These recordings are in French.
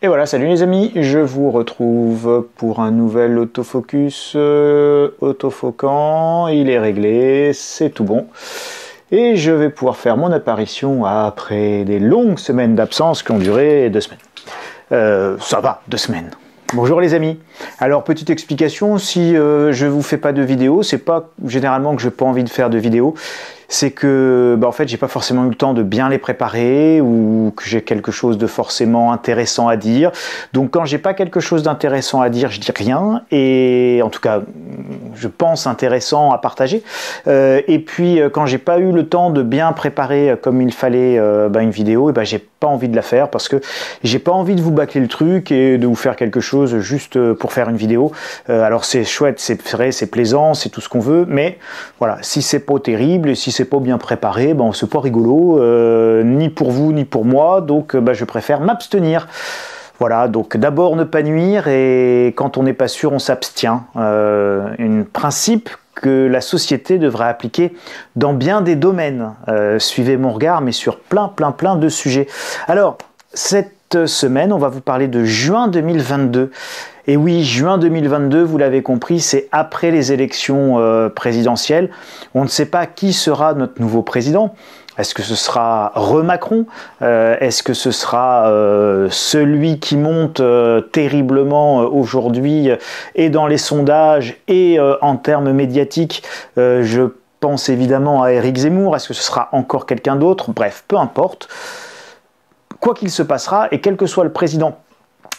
Et voilà, salut les amis, je vous retrouve pour un nouvel autofocus autofocant, il est réglé, c'est tout bon. Et je vais pouvoir faire mon apparition après des longues semaines d'absence qui ont duré 2 semaines. Ça va, 2 semaines. Bonjour les amis. Alors petite explication, si je vous fais pas de vidéo, c'est pas généralement que j'ai pas envie de faire de vidéo, c'est que en fait j'ai pas forcément eu le temps de bien les préparer ou que j'ai quelque chose de forcément intéressant à dire. Donc quand j'ai pas quelque chose d'intéressant à dire, je dis rien, et en tout cas je pense intéressant à partager. Et puis quand j'ai pas eu le temps de bien préparer comme il fallait une vidéo, et j'ai pas envie de la faire parce que j'ai pas envie de vous bâcler le truc et de vous faire quelque chose juste pour faire une vidéo. Alors c'est chouette, c'est vrai, c'est plaisant, c'est tout ce qu'on veut, mais voilà, si c'est pas terrible et si c'est pas bien préparé, c'est pas rigolo, ni pour vous ni pour moi, donc je préfère m'abstenir. Voilà, donc d'abord ne pas nuire, et quand on n'est pas sûr, on s'abstient. Un principe que la société devrait appliquer dans bien des domaines. Suivez mon regard, mais sur plein de sujets. Alors, cette semaine, on va vous parler de juin 2022. Et oui, juin 2022, vous l'avez compris, c'est après les élections présidentielles. On ne sait pas qui sera notre nouveau président. Est-ce que ce sera Macron? Est-ce que ce sera celui qui monte terriblement aujourd'hui et dans les sondages et en termes médiatiques? Je pense évidemment à Éric Zemmour. Est-ce que ce sera encore quelqu'un d'autre? Bref, peu importe. Quoi qu'il se passera, et quel que soit le président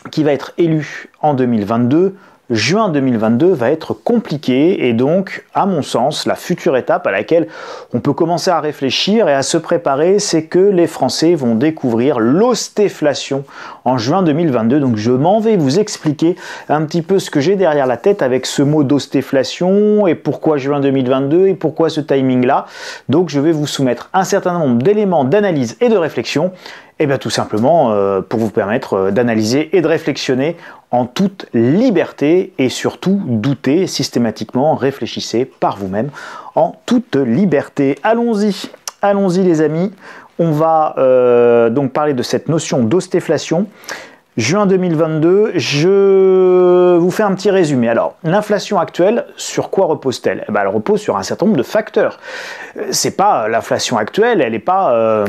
qui va être élu en 2022, juin 2022 va être compliqué, et donc, à mon sens, la future étape à laquelle on peut commencer à réfléchir et à se préparer, c'est que les Français vont découvrir l'ostéflation en juin 2022. Donc je m'en vais vous expliquer un petit peu ce que j'ai derrière la tête avec ce mot d'ostéflation, et pourquoi juin 2022 et pourquoi ce timing-là. Donc je vais vous soumettre un certain nombre d'éléments d'analyse et de réflexion, et tout simplement pour vous permettre d'analyser et de réflexionner en toute liberté, et surtout douter systématiquement, réfléchissez par vous-même en toute liberté. Allons-y, allons-y les amis, on va donc parler de cette notion d'ostéflation. Juin 2022, je vous fais un petit résumé. Alors, l'inflation actuelle, sur quoi repose-t-elle? Elle repose sur un certain nombre de facteurs. C'est pas l'inflation actuelle, elle est pas,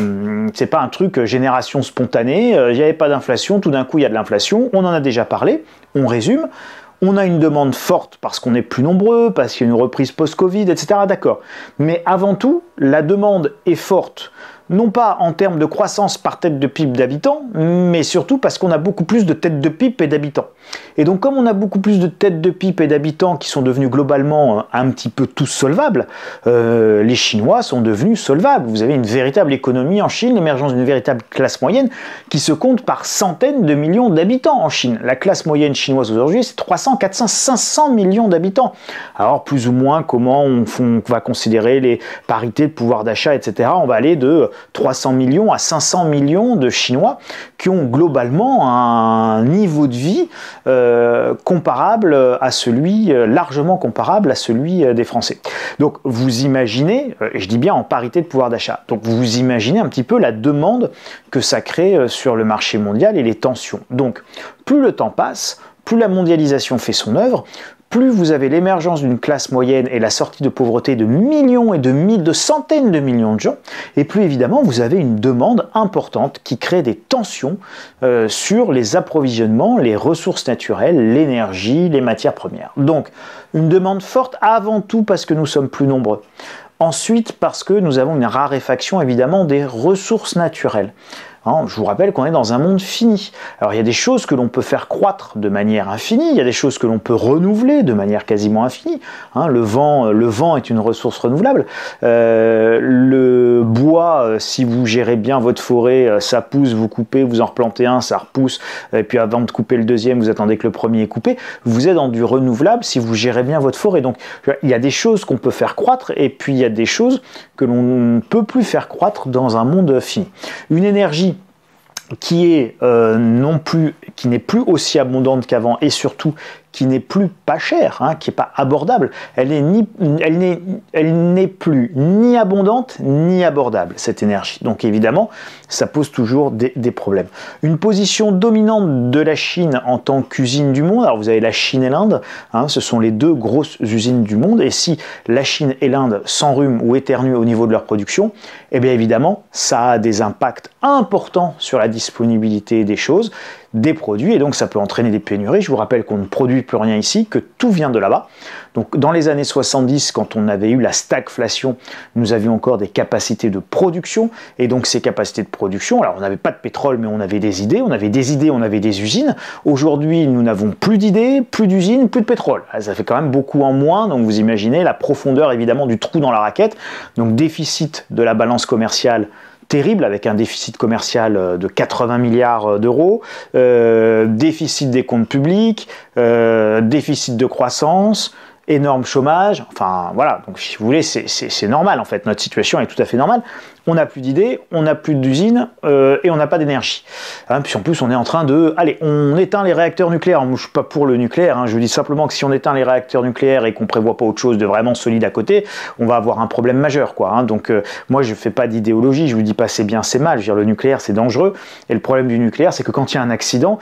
c'est pas un truc génération spontanée. Il n'y avait pas d'inflation, tout d'un coup il y a de l'inflation. On en a déjà parlé. On résume. On a une demande forte parce qu'on est plus nombreux, parce qu'il y a une reprise post-Covid, etc. D'accord. Mais avant tout, la demande est forte. Non pas en termes de croissance par tête de PIB d'habitants, mais surtout parce qu'on a beaucoup plus de têtes de PIB et d'habitants. Et donc comme on a beaucoup plus de têtes de PIB et d'habitants qui sont devenus globalement un petit peu tous solvables, les Chinois sont devenus solvables. Vous avez une véritable économie en Chine, l'émergence d'une véritable classe moyenne qui se compte par centaines de millions d'habitants en Chine. La classe moyenne chinoise aujourd'hui, c'est 300, 400, 500 millions d'habitants. Alors plus ou moins comment on va considérer les parités de pouvoir d'achat, etc. On va aller de 300 millions à 500 millions de Chinois qui ont globalement un niveau de vie comparable à celui, largement comparable à celui des Français. Donc vous imaginez, et je dis bien en parité de pouvoir d'achat, donc vous imaginez un petit peu la demande que ça crée sur le marché mondial et les tensions. Donc plus le temps passe, plus la mondialisation fait son œuvre, plus vous avez l'émergence d'une classe moyenne et la sortie de pauvreté de millions et de centaines de millions de gens, et plus évidemment vous avez une demande importante qui crée des tensions sur les approvisionnements, les ressources naturelles, l'énergie, les matières premières. Donc une demande forte avant tout parce que nous sommes plus nombreux. Ensuite parce que nous avons une raréfaction évidemment des ressources naturelles. Je vous rappelle qu'on est dans un monde fini. Alors il y a des choses que l'on peut faire croître de manière infinie, il y a des choses que l'on peut renouveler de manière quasiment infinie. Le vent est une ressource renouvelable. Le bois, si vous gérez bien votre forêt, ça pousse, vous coupez, vous en replantez un, ça repousse, et puis avant de couper le deuxième, vous attendez que le premier est coupé. Vous êtes dans du renouvelable si vous gérez bien votre forêt. Donc il y a des choses qu'on peut faire croître, et puis il y a des choses que l'on ne peut plus faire croître dans un monde fini. Une énergie qui n'est plus aussi abondante qu'avant, et surtout qui n'est plus pas chère, hein, qui n'est pas abordable. Elle n'est plus ni abondante ni abordable, cette énergie. Donc évidemment, ça pose toujours des problèmes. Une position dominante de la Chine en tant qu'usine du monde. Alors vous avez la Chine et l'Inde, hein, ce sont les deux grosses usines du monde. Et si la Chine et l'Inde s'enrhument ou éternuent au niveau de leur production, eh bien évidemment, ça a des impacts importants sur la disponibilité des choses, des produits, et donc ça peut entraîner des pénuries. Je vous rappelle qu'on ne produit plus rien ici, que tout vient de là-bas. Donc dans les années 70, quand on avait eu la stagflation, nous avions encore des capacités de production, et donc ces capacités de production, alors on n'avait pas de pétrole, mais on avait des idées, on avait des usines. Aujourd'hui, nous n'avons plus d'idées, plus d'usines, plus de pétrole. Ça fait quand même beaucoup en moins, donc vous imaginez la profondeur évidemment du trou dans la raquette. Donc déficit de la balance commerciale terrible, avec un déficit commercial de 80 milliards d'euros, déficit des comptes publics, déficit de croissance, énorme chômage, enfin voilà, donc si vous voulez, c'est normal en fait, notre situation est tout à fait normale. On n'a plus d'idées, on n'a plus d'usines et on n'a pas d'énergie. Hein, puis en plus, on est en train de... Allez, on éteint les réacteurs nucléaires. Moi, je ne suis pas pour le nucléaire. Hein, je vous dis simplement que si on éteint les réacteurs nucléaires et qu'on ne prévoit pas autre chose de vraiment solide à côté, on va avoir un problème majeur, quoi. Hein. Donc, moi, je ne fais pas d'idéologie. Je vous dis pas c'est bien, c'est mal. Je veux dire, le nucléaire, c'est dangereux. Et le problème du nucléaire, c'est que quand il y a un accident,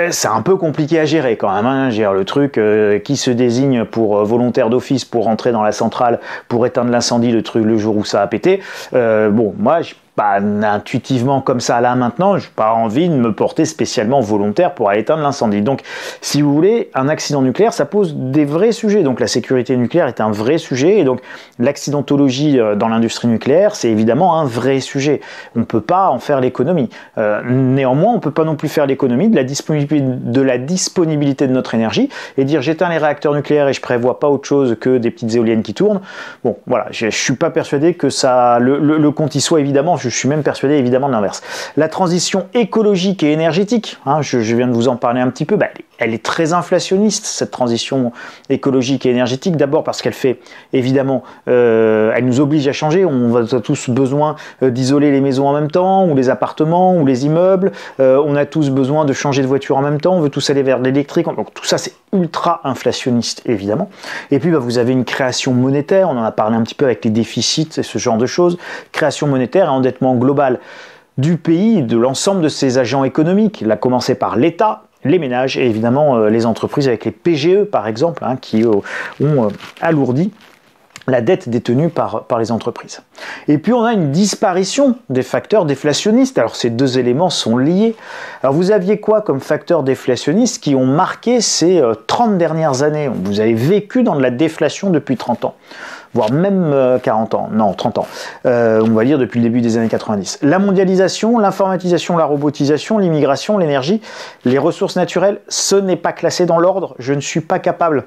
c'est un peu compliqué à gérer quand même. Hein. Je veux dire, le truc qui se désigne pour volontaire d'office pour rentrer dans la centrale, pour éteindre l'incendie, le jour où ça a pété. Bon, moi, pas intuitivement comme ça là maintenant, je n'ai pas envie de me porter spécialement volontaire pour aller éteindre l'incendie. Donc, si vous voulez, un accident nucléaire, ça pose des vrais sujets. Donc, la sécurité nucléaire est un vrai sujet. Et donc, l'accidentologie dans l'industrie nucléaire, c'est évidemment un vrai sujet. On ne peut pas en faire l'économie. Néanmoins, on ne peut pas non plus faire l'économie de la disponibilité de notre énergie et dire j'éteins les réacteurs nucléaires et je prévois pas autre chose que des petites éoliennes qui tournent. Bon, voilà, je ne suis pas persuadé que ça, le compte y soit évidemment. Je suis même persuadé évidemment de l'inverse. La transition écologique et énergétique, hein, je viens de vous en parler un petit peu, elle est très inflationniste cette transition écologique et énergétique. D'abord parce qu'elle fait évidemment, elle nous oblige à changer. On a tous besoin d'isoler les maisons en même temps, ou les appartements, ou les immeubles. On a tous besoin de changer de voiture en même temps. On veut tous aller vers l'électrique. Donc tout ça c'est ultra inflationniste évidemment. Et puis vous avez une création monétaire. On en a parlé un petit peu avec les déficits et ce genre de choses. Création monétaire et endettement global du pays, de l'ensemble de ses agents économiques, à commencer par l'État, les ménages et évidemment les entreprises avec les PGE par exemple, hein, qui ont alourdi la dette détenue par les entreprises. Et puis on a une disparition des facteurs déflationnistes. Alors ces deux éléments sont liés. Alors vous aviez quoi comme facteurs déflationnistes qui ont marqué ces 30 dernières années? Vous avez vécu dans de la déflation depuis 30 ans. Voire même 40 ans, non 30 ans, on va dire depuis le début des années 90. La mondialisation, l'informatisation, la robotisation, l'immigration, l'énergie, les ressources naturelles, ce n'est pas classé dans l'ordre, je ne suis pas capable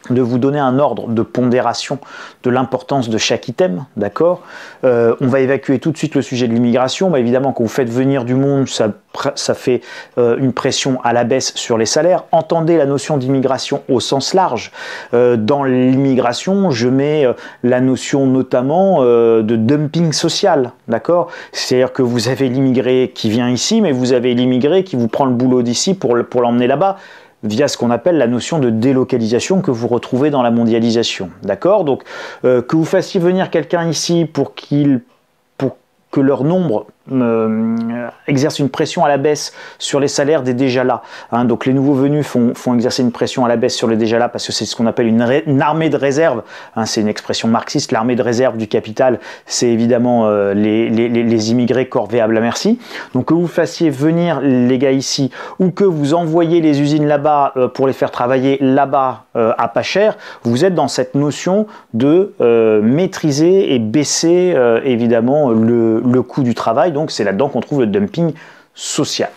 de vous donner un ordre de pondération de l'importance de chaque item, d'accord. On va évacuer tout de suite le sujet de l'immigration. Évidemment, quand vous faites venir du monde, ça fait une pression à la baisse sur les salaires. Entendez la notion d'immigration au sens large. Dans l'immigration, je mets la notion notamment de dumping social, d'accord. C'est-à-dire que vous avez l'immigré qui vient ici, mais vous avez l'immigré qui vous prend le boulot d'ici pour l'emmener là-bas, via ce qu'on appelle la notion de délocalisation que vous retrouvez dans la mondialisation. D'accord? Donc, que vous fassiez venir quelqu'un ici pour que leur nombre exerce une pression à la baisse sur les salaires des déjà là. Hein, donc les nouveaux venus font exercer une pression à la baisse sur les déjà là parce que c'est ce qu'on appelle une armée de réserve. Hein, c'est une expression marxiste. L'armée de réserve du capital, c'est évidemment les immigrés corvéables à merci. Donc que vous fassiez venir les gars ici ou que vous envoyiez les usines là-bas pour les faire travailler là-bas à pas cher, vous êtes dans cette notion de maîtriser et baisser évidemment le coût du travail. Donc c'est là-dedans qu'on trouve le dumping social.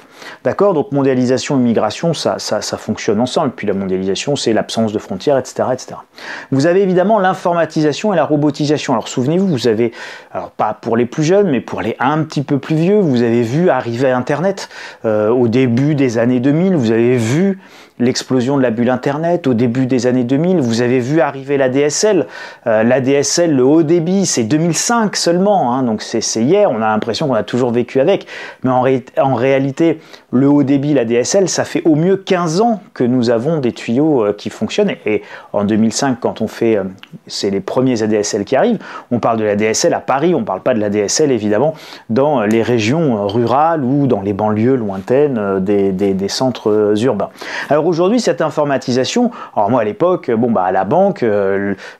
D'accord? Donc mondialisation, immigration, ça fonctionne ensemble. Puis la mondialisation, c'est l'absence de frontières, etc., etc. Vous avez évidemment l'informatisation et la robotisation. Alors souvenez-vous, vous avez, alors pas pour les plus jeunes, mais pour les un petit peu plus vieux, vous avez vu arriver Internet au début des années 2000, vous avez vu l'explosion de la bulle Internet au début des années 2000, vous avez vu arriver la DSL. La DSL, le haut débit, c'est 2005 seulement, hein, donc c'est hier, on a l'impression qu'on a toujours vécu avec, mais en réalité, le haut débit, la DSL, ça fait au mieux 15 ans que nous avons des tuyaux qui fonctionnent. Et en 2005, quand on fait, c'est les premiers ADSL qui arrivent, on parle de la DSL à Paris, on ne parle pas de la DSL évidemment dans les régions rurales ou dans les banlieues lointaines des centres urbains. Alors aujourd'hui, cette informatisation, alors moi à l'époque, à la banque,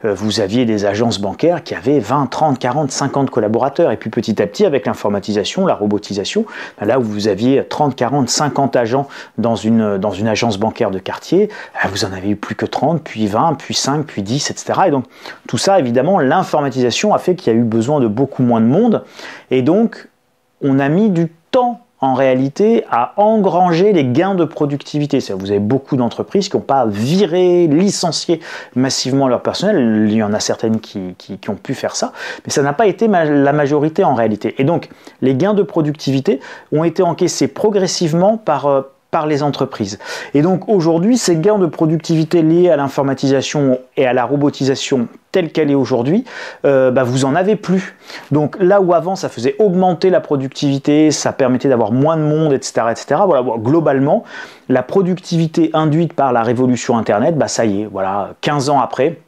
vous aviez des agences bancaires qui avaient 20, 30, 40, 50 collaborateurs. Et puis petit à petit, avec l'informatisation, la robotisation, là où vous aviez 30, 40, 50 agents dans une agence bancaire de quartier, vous en avez eu plus que 30, puis 20, puis 5, puis 10, etc. Et donc tout ça, évidemment, l'informatisation a fait qu'il y a eu besoin de beaucoup moins de monde. Et donc, on a mis du temps en réalité à engranger les gains de productivité. Vous avez beaucoup d'entreprises qui n'ont pas viré, licencié massivement leur personnel. Il y en a certaines qui ont pu faire ça, mais ça n'a pas été la majorité en réalité. Et donc, les gains de productivité ont été encaissés progressivement par les entreprises. Et donc aujourd'hui, ces gains de productivité liés à l'informatisation et à la robotisation telle qu'elle est aujourd'hui, vous en avez plus. Donc là où avant ça faisait augmenter la productivité, ça permettait d'avoir moins de monde, etc., etc. Voilà, globalement, la productivité induite par la révolution Internet, ça y est, voilà, 15 ans après,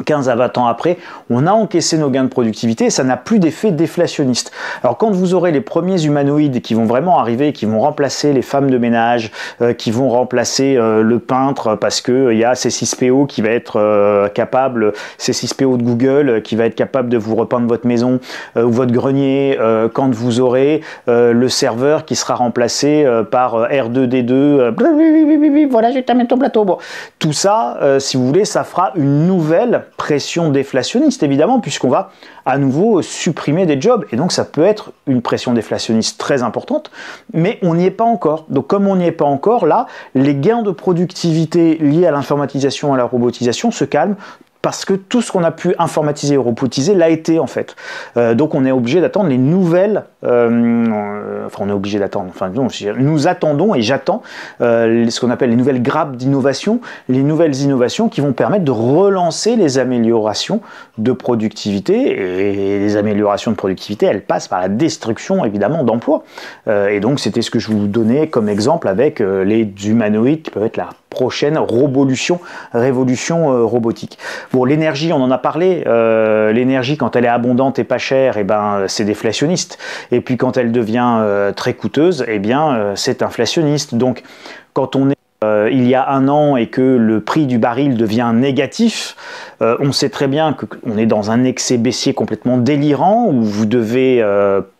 15 à 20 ans après, on a encaissé nos gains de productivité et ça n'a plus d'effet déflationniste. Alors quand vous aurez les premiers humanoïdes qui vont vraiment arriver, qui vont remplacer les femmes de ménage, qui vont remplacer le peintre parce que il y a C6PO qui va être capable, C6PO de Google qui va être capable de vous repeindre votre maison ou votre grenier, quand vous aurez le serveur qui sera remplacé par R2D2, voilà, je t'amène ton plateau. Bon, tout ça, si vous voulez, ça fera une nouvelle pression déflationniste évidemment, puisqu'on va à nouveau supprimer des jobs, et donc ça peut être une pression déflationniste très importante, mais on n'y est pas encore. Donc comme on n'y est pas encore, là, les gains de productivité liés à l'informatisation et à la robotisation se calment, parce que tout ce qu'on a pu informatiser et robotiser l'a été en fait. Donc on est obligé d'attendre les nouvelles, nous attendons et j'attends ce qu'on appelle les nouvelles grappes d'innovation, les nouvelles innovations qui vont permettre de relancer les améliorations de productivité, et les améliorations de productivité, elles passent par la destruction évidemment d'emplois. Et donc c'était ce que je vous donnais comme exemple avec les humanoïdes qui peuvent être la prochaine révolution robotique. Bon, l'énergie, on en a parlé, l'énergie quand elle est abondante et pas chère, c'est déflationniste, et puis quand elle devient très coûteuse, c'est inflationniste. Donc quand on est il y a un an et que le prix du baril devient négatif, on sait très bien qu'on est dans un excès baissier complètement délirant où vous devez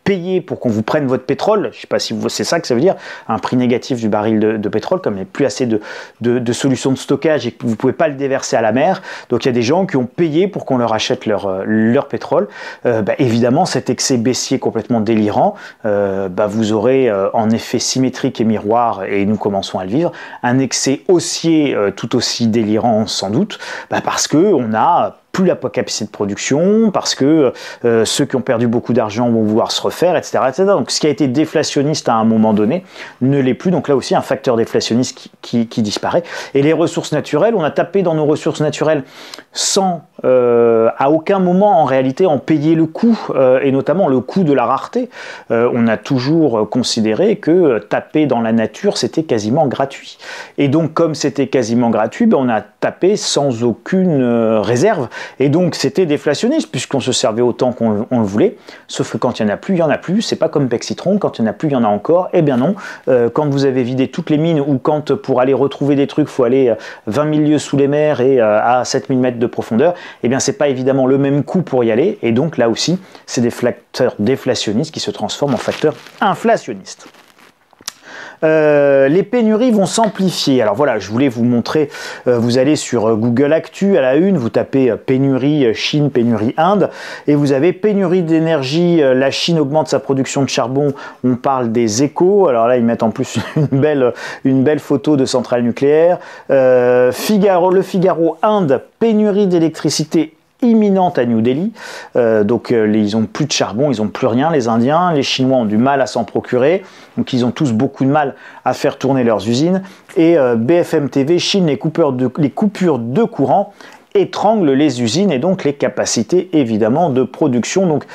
payer pour qu'on vous prenne votre pétrole. Je ne sais pas si c'est ça que ça veut dire, un prix négatif du baril de pétrole, comme il n'y a plus assez de solutions de stockage et que vous ne pouvez pas le déverser à la mer. Donc il y a des gens qui ont payé pour qu'on leur achète leur pétrole. Évidemment, cet excès baissier complètement délirant, vous aurez en effet symétrique et miroir, et nous commençons à le vivre, un excès haussier tout aussi délirant sans doute, parce qu'on a plus la capacité de production, parce que ceux qui ont perdu beaucoup d'argent vont vouloir se refaire, etc., etc. Donc ce qui a été déflationniste à un moment donné ne l'est plus. Donc là aussi, un facteur déflationniste qui disparaît. Et les ressources naturelles, on a tapé dans nos ressources naturelles sans, à aucun moment en réalité, en payer le coût, et notamment le coût de la rareté. On a toujours considéré que taper dans la nature, c'était quasiment gratuit. Et donc, comme c'était quasiment gratuit, on a tapé sans aucune réserve. Et donc c'était déflationniste puisqu'on se servait autant qu'on le voulait, sauf que quand il n'y en a plus, il n'y en a plus. C'est pas comme Pexitron, quand il n'y en a plus, il y en a encore. Eh bien non, quand vous avez vidé toutes les mines, ou quand pour aller retrouver des trucs, il faut aller 20 000 lieues sous les mers et à 7000 mètres de profondeur, eh bien c'est pas évidemment le même coût pour y aller, et donc là aussi, c'est des facteurs déflationnistes qui se transforment en facteurs inflationnistes. Les pénuries vont s'amplifier. Alors voilà, je voulais vous montrer, vous allez sur Google Actu à la une, vous tapez pénurie Chine, pénurie Inde, et vous avez pénurie d'énergie, la Chine augmente sa production de charbon, on parle des Échos, alors là ils mettent en plus une belle photo de centrale nucléaire. Le Figaro, Inde, pénurie d'électricité imminente à New Delhi, ils ont plus de charbon, ils ont plus rien, les Indiens, les Chinois ont du mal à s'en procurer, donc ils ont tous beaucoup de mal à faire tourner leurs usines, et BFM TV, Chine, les coupures de courant étranglent les usines et donc les capacités évidemment de production. Donc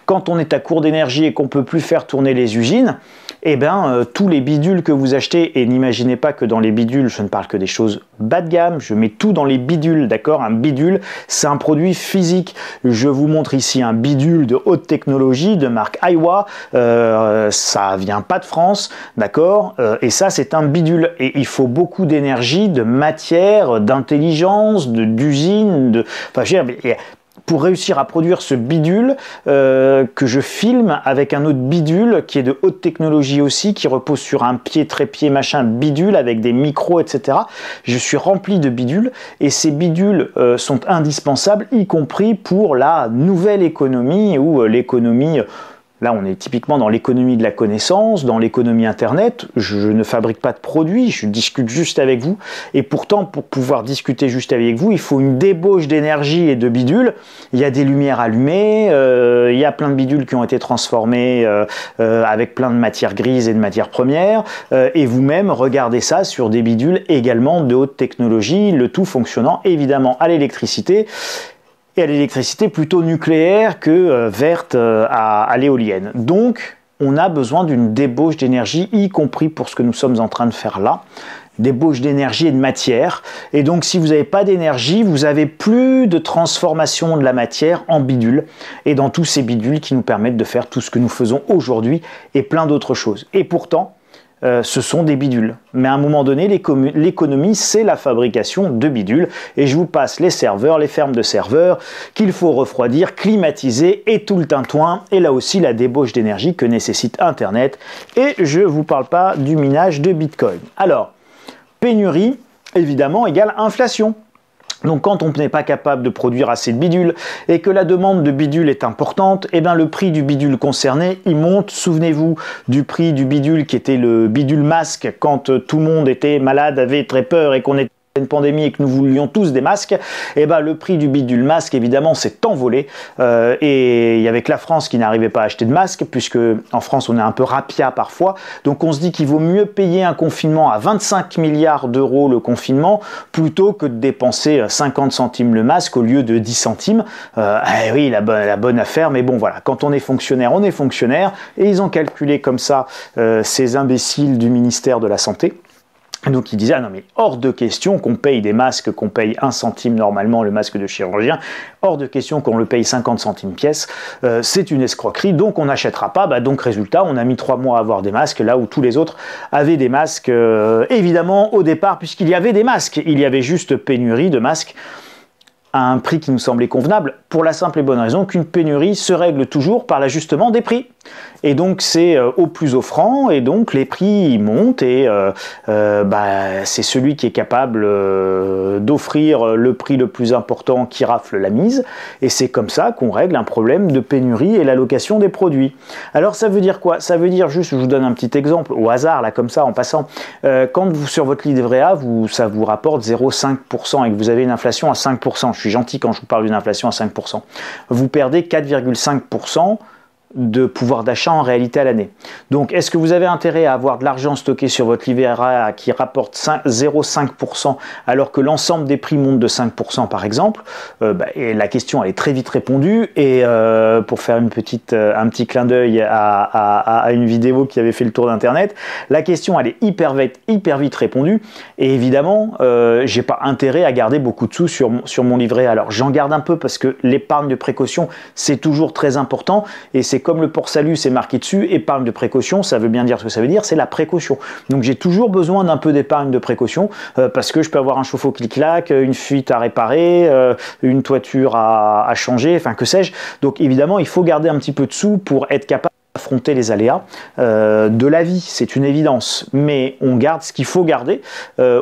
quand on est à court d'énergie et qu'on ne peut plus faire tourner les usines, eh bien, tous les bidules que vous achetez, et n'imaginez pas que dans les bidules, je ne parle que des choses bas de gamme, je mets tout dans les bidules, d'accord? Un bidule, c'est un produit physique. Je vous montre ici un bidule de haute technologie de marque Aiwa, ça vient pas de France, d'accord? Et ça, c'est un bidule. Et il faut beaucoup d'énergie, de matière, d'intelligence, d'usine, enfin, je veux dire, pour réussir à produire ce bidule que je filme avec un autre bidule qui est de haute technologie aussi, qui repose sur un pied, trépied, machin, bidule avec des micros, etc. Je suis rempli de bidules et ces bidules sont indispensables, y compris pour la nouvelle économie ou l'économie. Là, on est typiquement dans l'économie de la connaissance, dans l'économie Internet. Je ne fabrique pas de produits, je discute juste avec vous. Et pourtant, pour pouvoir discuter juste avec vous, il faut une débauche d'énergie et de bidules. Il y a des lumières allumées, il y a plein de bidules qui ont été transformés avec plein de matières grises et de matières premières. Et vous-même, regardez ça sur des bidules également de haute technologie, le tout fonctionnant évidemment à l'électricité. Et à l'électricité plutôt nucléaire que verte à l'éolienne. Donc, on a besoin d'une débauche d'énergie, y compris pour ce que nous sommes en train de faire là. Débauche d'énergie et de matière. Et donc, si vous n'avez pas d'énergie, vous n'avez plus de transformation de la matière en bidules. Et dans tous ces bidules qui nous permettent de faire tout ce que nous faisons aujourd'hui et plein d'autres choses. Et pourtant, ce sont des bidules. Mais à un moment donné, l'économie, c'est la fabrication de bidules. Et je vous passe les serveurs, les fermes de serveurs, qu'il faut refroidir, climatiser et tout le tintouin. Et là aussi, la débauche d'énergie que nécessite Internet. Et je ne vous parle pas du minage de Bitcoin. Alors, pénurie, évidemment, égale inflation. Donc quand on n'est pas capable de produire assez de bidules et que la demande de bidules est importante, eh bien le prix du bidule concerné, il monte. Souvenez-vous du prix du bidule qui était le bidule masque quand tout le monde était malade, avait très peur et qu'on était une pandémie et que nous voulions tous des masques, et ben le prix du bidule masque évidemment s'est envolé et il y avait que la France qui n'arrivait pas à acheter de masques, puisque en France on est un peu rapia parfois, donc on se dit qu'il vaut mieux payer un confinement à 25 milliards d'euros le confinement plutôt que de dépenser 50 centimes le masque au lieu de 10 centimes. Oui, la bonne affaire, mais bon voilà, quand on est fonctionnaire et ils ont calculé comme ça ces imbéciles du ministère de la Santé. Donc il disait, ah non mais hors de question qu'on paye des masques, qu'on paye 1 centime normalement le masque de chirurgien, hors de question qu'on le paye 50 centimes pièce, c'est une escroquerie, donc on n'achètera pas. Donc résultat, on a mis 3 mois à avoir des masques, là où tous les autres avaient des masques, évidemment au départ, puisqu'il y avait des masques, il y avait juste pénurie de masques à un prix qui nous semblait convenable, pour la simple et bonne raison qu'une pénurie se règle toujours par l'ajustement des prix. Et donc c'est au plus offrant, et donc les prix montent, et c'est celui qui est capable d'offrir le prix le plus important qui rafle la mise, et c'est comme ça qu'on règle un problème de pénurie et l'allocation des produits. Alors ça veut dire quoi? Ça veut dire juste, je vous donne un petit exemple, au hasard, là comme ça, en passant, quand vous, sur votre livret A, ça vous rapporte 0,5% et que vous avez une inflation à 5%, je suis gentil quand je vous parle d'une inflation à 5%, vous perdez 4,5% de pouvoir d'achat en réalité à l'année. Donc, est-ce que vous avez intérêt à avoir de l'argent stocké sur votre livret A qui rapporte 0,5% alors que l'ensemble des prix monte de 5% par exemple? Et la question elle est très vite répondue, et pour faire un petit clin d'œil à une vidéo qui avait fait le tour d'internet, la question elle est hyper vite répondue, et évidemment j'ai pas intérêt à garder beaucoup de sous sur mon livret A. Alors j'en garde un peu parce que l'épargne de précaution c'est toujours très important, et c'est comme le port-salut, c'est marqué dessus, épargne de précaution, ça veut bien dire ce que ça veut dire, c'est la précaution. Donc j'ai toujours besoin d'un peu d'épargne de précaution, parce que je peux avoir un chauffe-eau qui claque, une fuite à réparer, une toiture à changer, enfin que sais-je. Donc évidemment, il faut garder un petit peu de sous pour être capable affronter les aléas de la vie, c'est une évidence, mais on garde ce qu'il faut garder.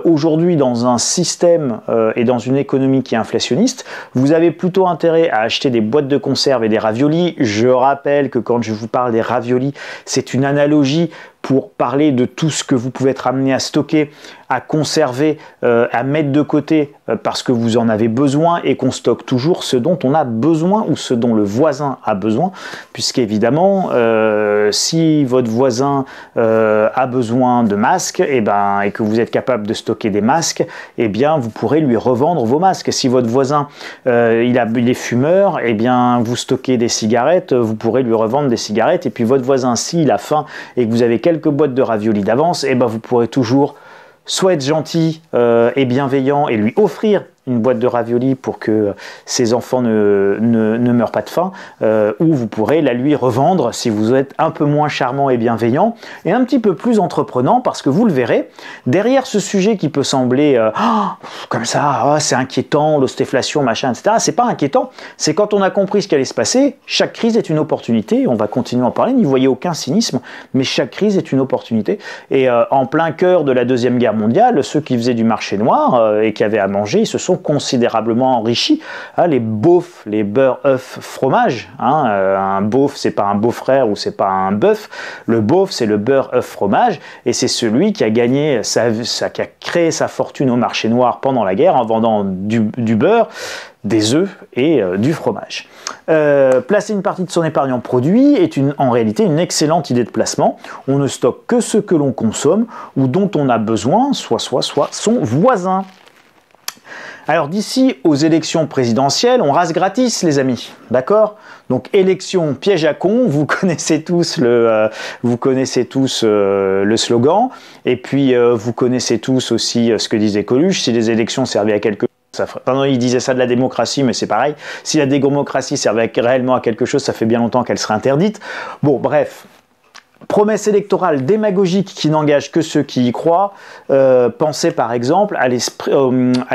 Aujourd'hui, dans un système et dans une économie qui est inflationniste, vous avez plutôt intérêt à acheter des boîtes de conserve et des raviolis. Je rappelle que quand je vous parle des raviolis, c'est une analogie pour parler de tout ce que vous pouvez être amené à stocker, à conserver, à mettre de côté parce que vous en avez besoin, et qu'on stocke toujours ce dont on a besoin ou ce dont le voisin a besoin, puisqu'évidemment si votre voisin a besoin de masques, et que vous êtes capable de stocker des masques, eh bien vous pourrez lui revendre vos masques. Si votre voisin il est fumeur, eh bien vous stockez des cigarettes, vous pourrez lui revendre des cigarettes. Et puis votre voisin, s'il a faim et que vous avez quelques boîtes de raviolis d'avance, eh ben vous pourrez toujours soit être gentil et bienveillant et lui offrir une boîte de raviolis pour que ses enfants ne meurent pas de faim, ou vous pourrez la lui revendre si vous êtes un peu moins charmant et bienveillant et un petit peu plus entreprenant, parce que vous le verrez, derrière ce sujet qui peut sembler comme ça, c'est inquiétant, l'ostéflation, machin, etc. C'est pas inquiétant, c'est quand on a compris ce qui allait se passer, chaque crise est une opportunité, on va continuer à en parler, n'y voyez aucun cynisme, mais chaque crise est une opportunité. Et en plein cœur de la Deuxième Guerre mondiale, ceux qui faisaient du marché noir et qui avaient à manger, ils se sont considérablement enrichis. Les beaufs, les beurre, œufs, fromage. Un beauf, c'est pas un beau-frère ou c'est pas un bœuf. Le beauf, c'est le beurre, œuf, fromage. Et c'est celui qui a gagné, qui a créé sa fortune au marché noir pendant la guerre en vendant du beurre, des œufs et du fromage. Placer une partie de son épargne en produits est en réalité une excellente idée de placement. On ne stocke que ce que l'on consomme ou dont on a besoin, soit son voisin. Alors d'ici aux élections présidentielles, on rase gratis les amis, d'accord? Donc élection piège à con, vous connaissez tous le slogan, et puis vous connaissez tous aussi ce que disait Coluche, si les élections servaient à quelque chose, pardon, il disait ça de la démocratie, mais c'est pareil, si la démocratie servait réellement à quelque chose, ça fait bien longtemps qu'elle serait interdite. Bon, bref. Promesse électorale démagogique qui n'engage que ceux qui y croient. Pensez par exemple à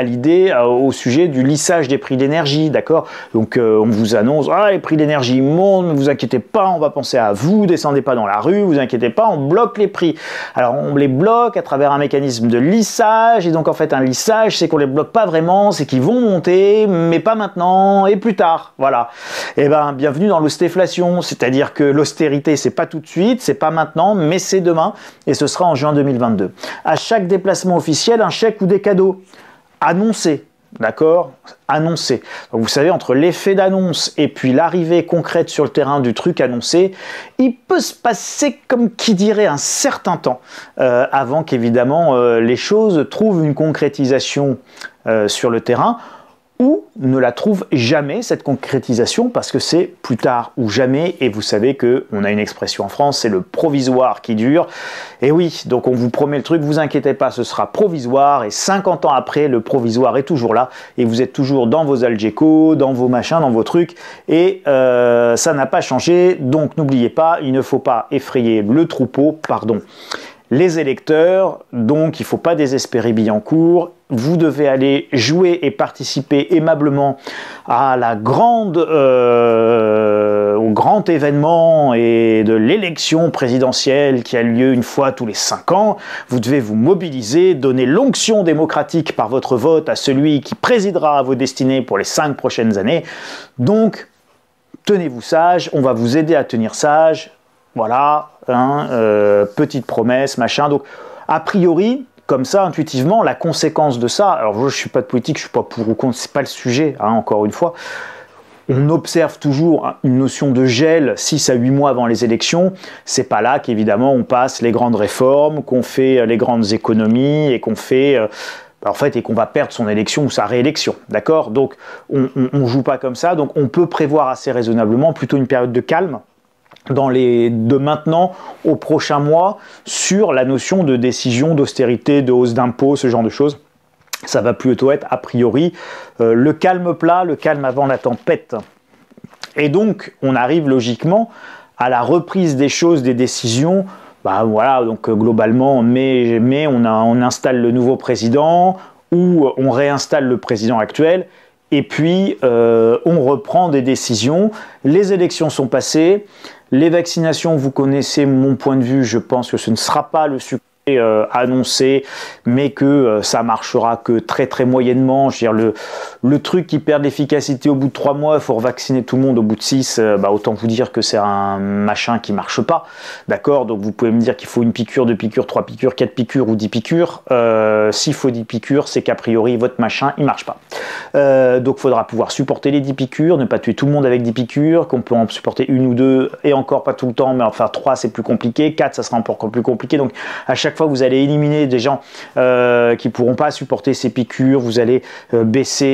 l'idée au sujet du lissage des prix d'énergie, d'accord? Donc on vous annonce les prix d'énergie montent, ne vous inquiétez pas, on va penser à vous, descendez pas dans la rue, vous inquiétez pas, on bloque les prix. Alors on les bloque à travers un mécanisme de lissage, et donc en fait un lissage, c'est qu'on les bloque pas vraiment, c'est qu'ils vont monter, mais pas maintenant et plus tard, voilà. Et bienvenue dans l'ostéflation, c'est-à-dire que l'austérité c'est pas tout de suite, c'est pas maintenant, mais c'est demain, et ce sera en juin 2022. À chaque déplacement officiel, un chèque ou des cadeaux annoncés, d'accord? Annoncés. Donc vous savez, entre l'effet d'annonce et puis l'arrivée concrète sur le terrain du truc annoncé, il peut se passer, comme qui dirait, un certain temps avant qu'évidemment les choses trouvent une concrétisation sur le terrain, ou ne la trouve jamais, cette concrétisation, parce que c'est plus tard ou jamais, et vous savez qu'on a une expression en France, c'est le provisoire qui dure, et oui, donc on vous promet le truc, vous inquiétez pas, ce sera provisoire, et 50 ans après, le provisoire est toujours là, et vous êtes toujours dans vos Algeco, dans vos machins, dans vos trucs, et ça n'a pas changé, donc n'oubliez pas, il ne faut pas effrayer le troupeau, pardon, les électeurs, donc il ne faut pas désespérer Billancourt, vous devez aller jouer et participer aimablement à au grand événement et de l'élection présidentielle qui a lieu une fois tous les 5 ans. Vous devez vous mobiliser, donner l'onction démocratique par votre vote à celui qui présidera à vos destinées pour les 5 prochaines années. Donc, tenez-vous sage, on va vous aider à tenir sage. Voilà, petite promesse, machin. Donc, a priori, comme ça, intuitivement, la conséquence de ça, alors je ne suis pas de politique, je ne suis pas pour ou contre, c'est pas le sujet, encore une fois. On observe toujours une notion de gel 6 à 8 mois avant les élections. C'est pas là qu'évidemment on passe les grandes réformes, qu'on fait les grandes économies et qu'on fait... en fait, et qu'on va perdre son élection ou sa réélection, d'accord? Donc, on ne joue pas comme ça, donc on peut prévoir assez raisonnablement plutôt une période de calme, de maintenant au prochain mois, sur la notion de décision, d'austérité, de hausse d'impôts, ce genre de choses. Ça va plutôt être, a priori, le calme plat, le calme avant la tempête. Et donc, on arrive logiquement à la reprise des choses, des décisions. Voilà, donc globalement, en mai, on installe le nouveau président, ou on réinstalle le président actuel, et puis on reprend des décisions. Les élections sont passées. Les vaccinations, vous connaissez mon point de vue, je pense que ce ne sera pas le succès annoncé, mais que ça marchera que très très moyennement. Je veux dire, le truc qui perd l'efficacité au bout de 3 mois, il faut revacciner tout le monde au bout de 6, autant vous dire que c'est un machin qui marche pas, d'accord? Donc vous pouvez me dire qu'il faut une piqûre, 2 piqûres, 3 piqûres, 4 piqûres ou 10 piqûres. S'il faut 10 piqûres, c'est qu'a priori votre machin il marche pas. Donc il faudra pouvoir supporter les 10 piqûres, ne pas tuer tout le monde avec 10 piqûres, qu'on peut en supporter une ou deux, et encore pas tout le temps, mais enfin 3 c'est plus compliqué, 4 ça sera encore plus compliqué. Donc à chaque fois vous allez éliminer des gens qui pourront pas supporter ces piqûres, vous allez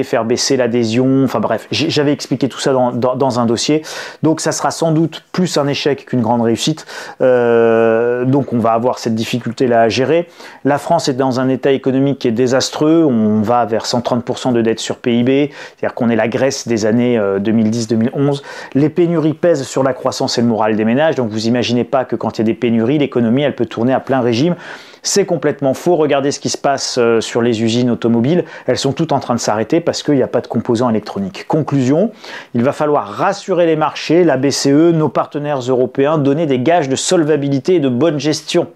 faire baisser l'adhésion, enfin bref, j'avais expliqué tout ça dans un dossier. Donc ça sera sans doute plus un échec qu'une grande réussite. Donc on va avoir cette difficulté là à gérer. La France est dans un état économique qui est désastreux, on va vers 130% de dette sur PIB, c'est-à-dire qu'on est la Grèce des années 2010-2011. Les pénuries pèsent sur la croissance et le moral des ménages, donc vous imaginez pas que quand il y a des pénuries, l'économie elle peut tourner à plein régime. C'est complètement faux. Regardez ce qui se passe sur les usines automobiles. Elles sont toutes en train de s'arrêter parce qu'il n'y a pas de composants électroniques. Conclusion, il va falloir rassurer les marchés, la BCE, nos partenaires européens, donner des gages de solvabilité et de bonne gestion.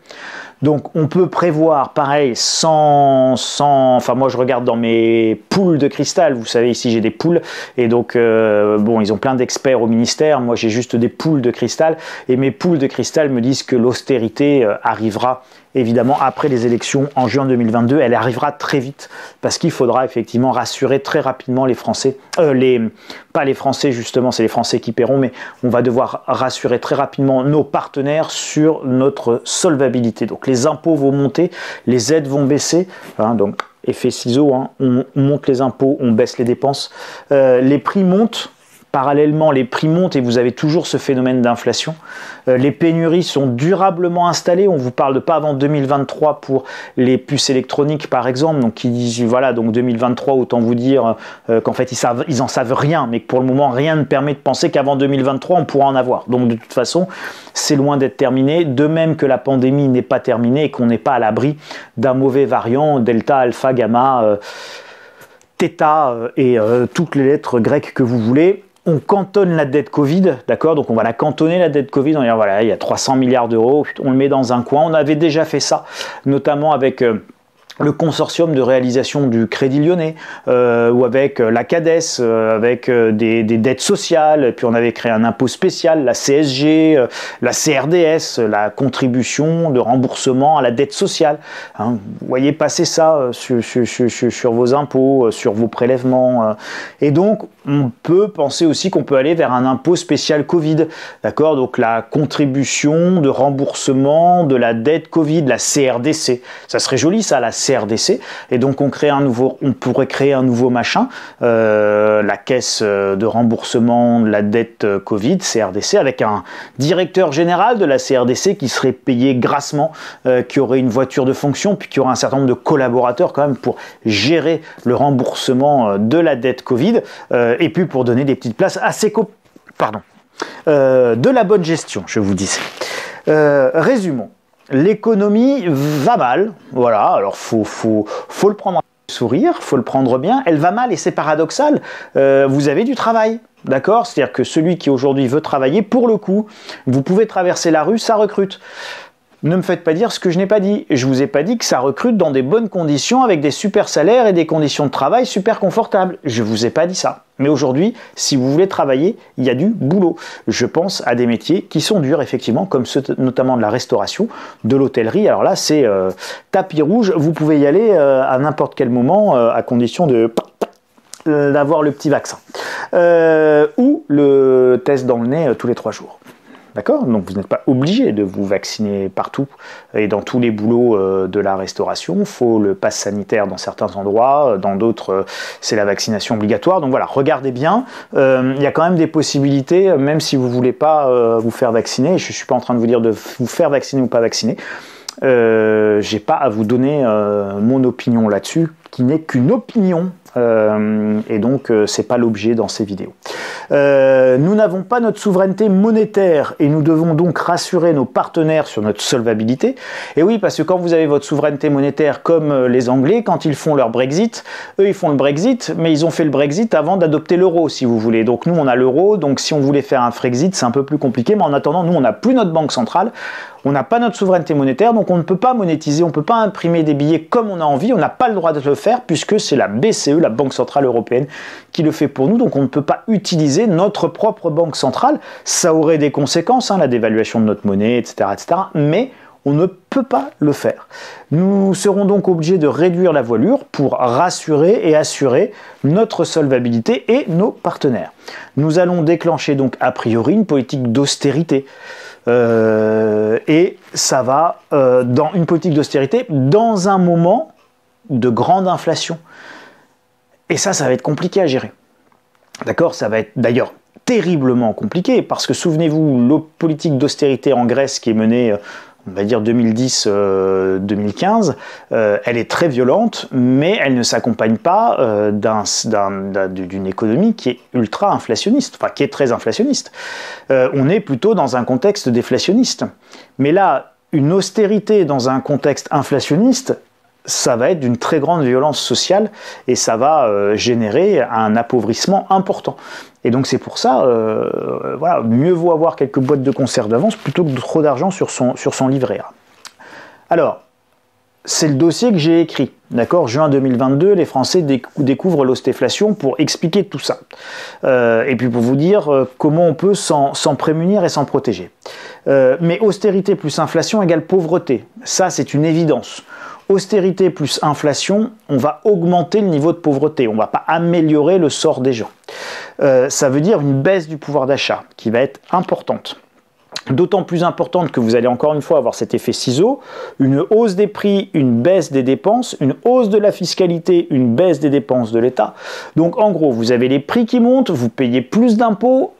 Donc on peut prévoir, pareil, enfin moi je regarde dans mes poules de cristal, vous savez ici j'ai des poules, et donc bon ils ont plein d'experts au ministère, moi j'ai juste des poules de cristal, et mes poules de cristal me disent que l'austérité arrivera évidemment après les élections en juin 2022, elle arrivera très vite, parce qu'il faudra effectivement rassurer très rapidement les Français, pas les Français justement, c'est les Français qui paieront, mais on va devoir rassurer très rapidement nos partenaires sur notre solvabilité. Donc les impôts vont monter, les aides vont baisser, hein, donc effet ciseau, hein, on monte les impôts, on baisse les dépenses, les prix montent. Parallèlement, les prix montent et vous avez toujours ce phénomène d'inflation. Les pénuries sont durablement installées. On vous parle de pas avant 2023 pour les puces électroniques, par exemple. Donc, voilà, donc 2023, autant vous dire qu'en fait, ils en savent rien, mais que pour le moment, rien ne permet de penser qu'avant 2023, on pourra en avoir. Donc, de toute façon, c'est loin d'être terminé. De même que la pandémie n'est pas terminée et qu'on n'est pas à l'abri d'un mauvais variant, Delta, Alpha, Gamma, Theta et toutes les lettres grecques que vous voulez. On cantonne la dette Covid, d'accord? Donc on va la cantonner, la dette Covid, on va dire voilà, il y a 300 milliards d'euros, on le met dans un coin. On avait déjà fait ça, notamment avec le consortium de réalisation du Crédit Lyonnais, ou avec la CADES, avec des dettes sociales, et puis on avait créé un impôt spécial, la CSG, la CRDS, la contribution de remboursement à la dette sociale. Hein, vous voyez passer ça sur vos impôts, sur vos prélèvements. Et donc, on peut penser aussi qu'on peut aller vers un impôt spécial Covid, d'accord? Donc la contribution de remboursement de la dette Covid, la CRDC. Ça serait joli ça, la CRDC, et donc on pourrait créer un nouveau machin, la caisse de remboursement de la dette Covid, CRDC, avec un directeur général de la CRDC qui serait payé grassement, qui aurait une voiture de fonction, puis qui aurait un certain nombre de collaborateurs quand même pour gérer le remboursement de la dette Covid, et puis pour donner des petites places à ces de la bonne gestion, je vous disais. Résumons. L'économie va mal, voilà, alors faut le prendre avec le sourire, faut le prendre bien, elle va mal et c'est paradoxal, vous avez du travail, d'accord? C'est-à-dire que celui qui aujourd'hui veut travailler, pour le coup, vous pouvez traverser la rue, ça recrute. Ne me faites pas dire ce que je n'ai pas dit. Je vous ai pas dit que ça recrute dans des bonnes conditions avec des super salaires et des conditions de travail super confortables. Je vous ai pas dit ça. Mais aujourd'hui, si vous voulez travailler, il y a du boulot. Je pense à des métiers qui sont durs, effectivement, comme ceux notamment de la restauration, de l'hôtellerie. Alors là, c'est tapis rouge. Vous pouvez y aller à n'importe quel moment, à condition d'avoir le petit vaccin. Ou le test dans le nez tous les 3 jours. D'accord? Donc vous n'êtes pas obligé de vous vacciner partout et dans tous les boulots de la restauration. Il faut le pass sanitaire dans certains endroits, dans d'autres c'est la vaccination obligatoire. Donc voilà, regardez bien, il y a quand même des possibilités, même si vous ne voulez pas vous faire vacciner. Je ne suis pas en train de vous dire de vous faire vacciner ou pas vacciner. J'ai pas à vous donner mon opinion là-dessus, qui n'est qu'une opinion. Et donc c'est pas l'objet dans ces vidéos. Nous n'avons pas notre souveraineté monétaire et nous devons donc rassurer nos partenaires sur notre solvabilité. Et oui, parce que quand vous avez votre souveraineté monétaire comme les Anglais, quand ils font leur Brexit, eux ils font le Brexit, mais ils ont fait le Brexit avant d'adopter l'euro si vous voulez. Donc nous on a l'euro, donc si on voulait faire un Frexit c'est un peu plus compliqué, mais en attendant nous on n'a plus notre banque centrale, on n'a pas notre souveraineté monétaire, donc on ne peut pas monétiser, on ne peut pas imprimer des billets comme on a envie, on n'a pas le droit de le faire puisque c'est la BCE, la Banque Centrale Européenne, qui le fait pour nous, donc on ne peut pas utiliser notre propre banque centrale. Ça aurait des conséquences, hein, la dévaluation de notre monnaie, etc., etc., mais On ne peut pas le faire. Nous serons donc obligés de réduire la voilure pour rassurer et assurer notre solvabilité et nos partenaires. Nous allons déclencher donc a priori une politique d'austérité. Et ça va dans une politique d'austérité dans un moment de grande inflation. Et ça va être compliqué à gérer. D'accord? Ça va être d'ailleurs terriblement compliqué parce que souvenez-vous, la politique d'austérité en Grèce qui est menée, on va dire 2010-2015, elle est très violente, mais elle ne s'accompagne pas d'une économie qui est ultra inflationniste, enfin qui est très inflationniste. On est plutôt dans un contexte déflationniste. Mais là, une austérité dans un contexte inflationniste, ça va être d'une très grande violence sociale et ça va générer un appauvrissement important. Et donc c'est pour ça, voilà, mieux vaut avoir quelques boîtes de conserve d'avance plutôt que trop d'argent sur son livret A. Alors, c'est le dossier que j'ai écrit, d'accord, juin 2022, les Français découvrent l'ostéflation pour expliquer tout ça. Et puis pour vous dire comment on peut s'en prémunir et s'en protéger. Mais austérité plus inflation égale pauvreté, ça c'est une évidence. Austérité plus inflation, on va augmenter le niveau de pauvreté, on ne va pas améliorer le sort des gens. Ça veut dire une baisse du pouvoir d'achat qui va être importante. D'autant plus importante que vous allez encore une fois avoir cet effet ciseau, une hausse des prix, une baisse des dépenses, une hausse de la fiscalité, une baisse des dépenses de l'État. Donc en gros, vous avez les prix qui montent, vous payez plus d'impôts.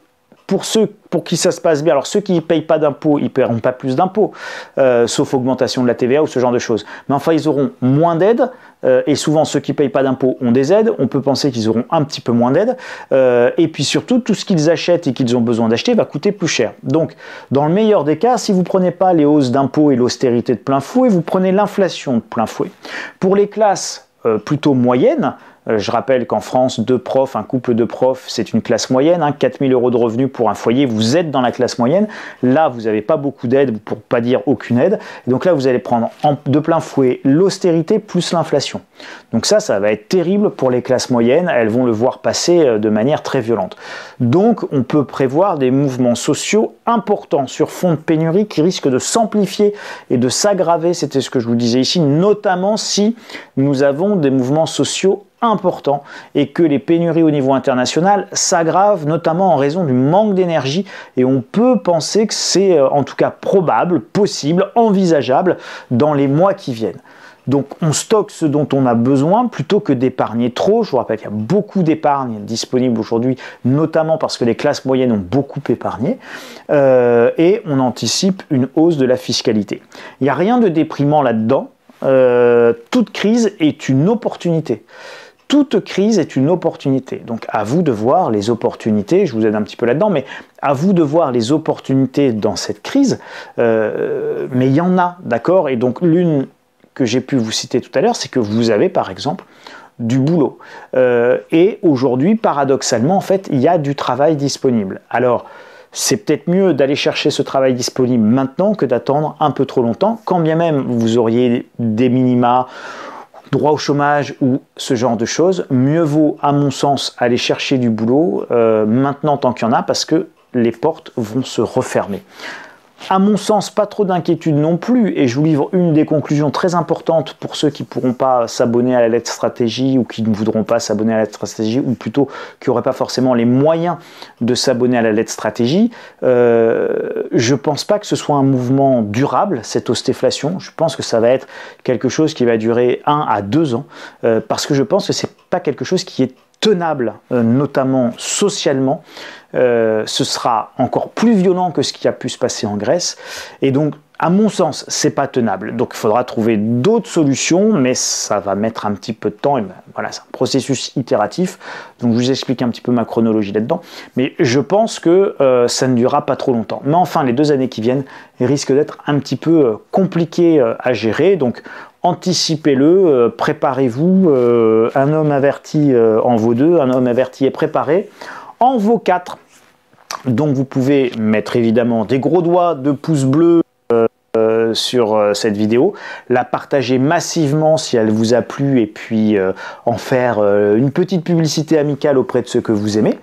Pour ceux pour qui ça se passe bien, alors ceux qui ne payent pas d'impôts, ils ne paieront pas plus d'impôts, sauf augmentation de la TVA ou ce genre de choses. Mais enfin, ils auront moins d'aides, et souvent ceux qui ne payent pas d'impôts ont des aides, on peut penser qu'ils auront un petit peu moins d'aides, et puis surtout, tout ce qu'ils achètent et qu'ils ont besoin d'acheter va coûter plus cher. Donc, dans le meilleur des cas, si vous ne prenez pas les hausses d'impôts et l'austérité de plein fouet, vous prenez l'inflation de plein fouet. Pour les classes plutôt moyennes, je rappelle qu'en France, un couple de profs, c'est une classe moyenne, 4 000 € de revenus pour un foyer, vous êtes dans la classe moyenne. Là, vous n'avez pas beaucoup d'aide, pour ne pas dire aucune aide. Et donc là, vous allez prendre de plein fouet l'austérité plus l'inflation. Donc ça va être terrible pour les classes moyennes, elles vont le voir passer de manière très violente. Donc, on peut prévoir des mouvements sociaux importants sur fond de pénurie qui risquent de s'amplifier et de s'aggraver, c'était ce que je vous disais ici, notamment si nous avons des mouvements sociaux important et que les pénuries au niveau international s'aggravent notamment en raison du manque d'énergie et on peut penser que c'est en tout cas probable, possible, envisageable dans les mois qui viennent. Donc on stocke ce dont on a besoin plutôt que d'épargner trop. Je vous rappelle qu'il y a beaucoup d'épargne disponible aujourd'hui, notamment parce que les classes moyennes ont beaucoup épargné et on anticipe une hausse de la fiscalité. Il n'y a rien de déprimant là-dedans. Toute crise est une opportunité. Toute crise est une opportunité. Donc à vous de voir les opportunités, je vous aide un petit peu là-dedans, mais à vous de voir les opportunités dans cette crise, mais il y en a, d'accord? Et donc l'une que j'ai pu vous citer tout à l'heure, c'est que vous avez par exemple du boulot. Et aujourd'hui, paradoxalement, en fait, il y a du travail disponible. Alors, c'est peut-être mieux d'aller chercher ce travail disponible maintenant que d'attendre un peu trop longtemps, quand bien même vous auriez des minima, droit au chômage ou ce genre de choses. Mieux vaut, à mon sens, aller chercher du boulot maintenant tant qu'il y en a, parce que les portes vont se refermer. À mon sens, pas trop d'inquiétude non plus, et je vous livre une des conclusions très importantes pour ceux qui ne pourront pas s'abonner à la lettre stratégie ou qui ne voudront pas s'abonner à la lettre stratégie, ou plutôt qui n'auraient pas forcément les moyens de s'abonner à la lettre stratégie. Je ne pense pas que ce soit un mouvement durable, cette ostéflation. Je pense que ça va être quelque chose qui va durer 1 à 2 ans, parce que je pense que ce n'est pas quelque chose qui est tenable, notamment socialement. Ce sera encore plus violent que ce qui a pu se passer en Grèce. Et donc, à mon sens, c'est pas tenable. Donc, il faudra trouver d'autres solutions, mais ça va mettre un petit peu de temps. Et ben, voilà, c'est un processus itératif. Donc, je vous explique un petit peu ma chronologie là-dedans. Mais je pense que ça ne durera pas trop longtemps. Mais enfin, les 2 années qui viennent risquent d'être un petit peu compliquées à gérer. Donc, anticipez-le, préparez-vous. Un homme averti en vaut 2, un homme averti est préparé en vaut 4. Donc vous pouvez mettre évidemment des gros doigts de pouces bleus sur cette vidéo, la partager massivement si elle vous a plu et puis en faire une petite publicité amicale auprès de ceux que vous aimez.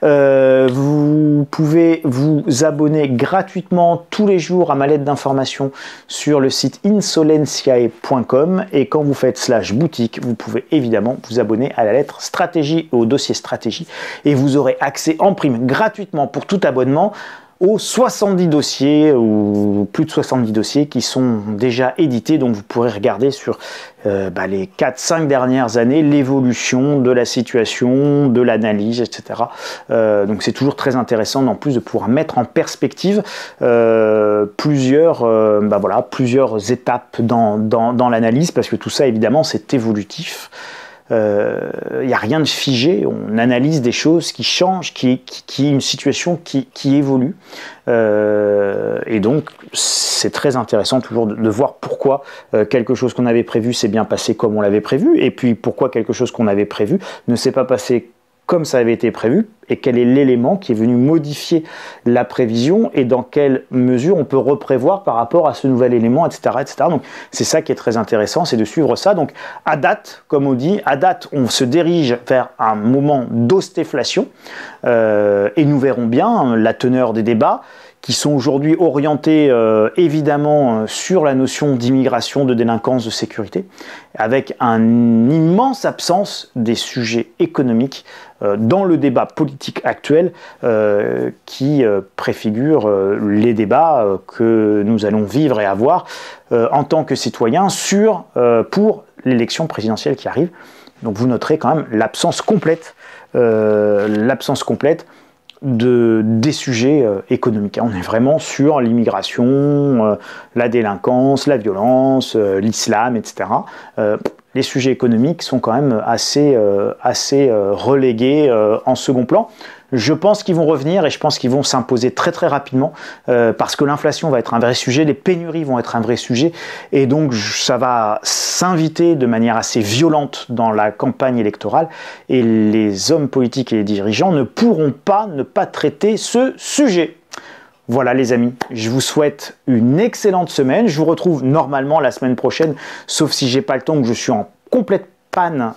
Vous pouvez vous abonner gratuitement tous les jours à ma lettre d'information sur le site insolentiae.com et quand vous faites /boutique, vous pouvez évidemment vous abonner à la lettre stratégie et au dossier stratégie et vous aurez accès en prime gratuitement pour tout abonnement aux 70 dossiers ou plus de 70 dossiers qui sont déjà édités, donc vous pourrez regarder sur les 4-5 dernières années l'évolution de la situation, de l'analyse, etc. Donc c'est toujours très intéressant en plus de pouvoir mettre en perspective plusieurs étapes dans l'analyse, parce que tout ça évidemment c'est évolutif. Il n'y a rien de figé, on analyse des choses qui changent, qui une situation qui évolue. Et donc c'est très intéressant toujours de voir pourquoi quelque chose qu'on avait prévu s'est bien passé comme on l'avait prévu, et puis pourquoi quelque chose qu'on avait prévu ne s'est pas passé comme ça avait été prévu, et quel est l'élément qui est venu modifier la prévision, et dans quelle mesure on peut reprévoir par rapport à ce nouvel élément, etc. etc. Donc c'est ça qui est très intéressant, c'est de suivre ça. Donc à date, comme on dit, à date, on se dirige vers un moment d'ostéflation, et nous verrons bien la teneur des débats, qui sont aujourd'hui orientés évidemment sur la notion d'immigration, de délinquance, de sécurité, avec une immense absence des sujets économiques dans le débat politique actuel qui préfigure les débats que nous allons vivre et avoir en tant que citoyens pour l'élection présidentielle qui arrive. Donc vous noterez quand même l'absence complète des sujets économiques. On est vraiment sur l'immigration, la délinquance, la violence, l'islam, etc. Les sujets économiques sont quand même assez relégués en second plan. Je pense qu'ils vont revenir et je pense qu'ils vont s'imposer très très rapidement parce que l'inflation va être un vrai sujet, les pénuries vont être un vrai sujet, et donc ça va s'inviter de manière assez violente dans la campagne électorale, et les hommes politiques et les dirigeants ne pourront pas ne pas traiter ce sujet. Voilà les amis, je vous souhaite une excellente semaine. Je vous retrouve normalement la semaine prochaine, sauf si j'ai pas le temps, que je suis en complète panne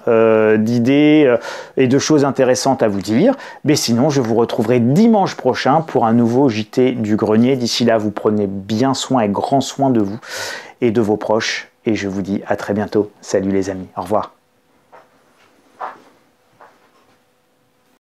d'idées et de choses intéressantes à vous dire. Mais sinon, je vous retrouverai dimanche prochain pour un nouveau JT du Grenier. D'ici là, vous prenez bien soin et grand soin de vous et de vos proches. Et je vous dis à très bientôt. Salut les amis, au revoir.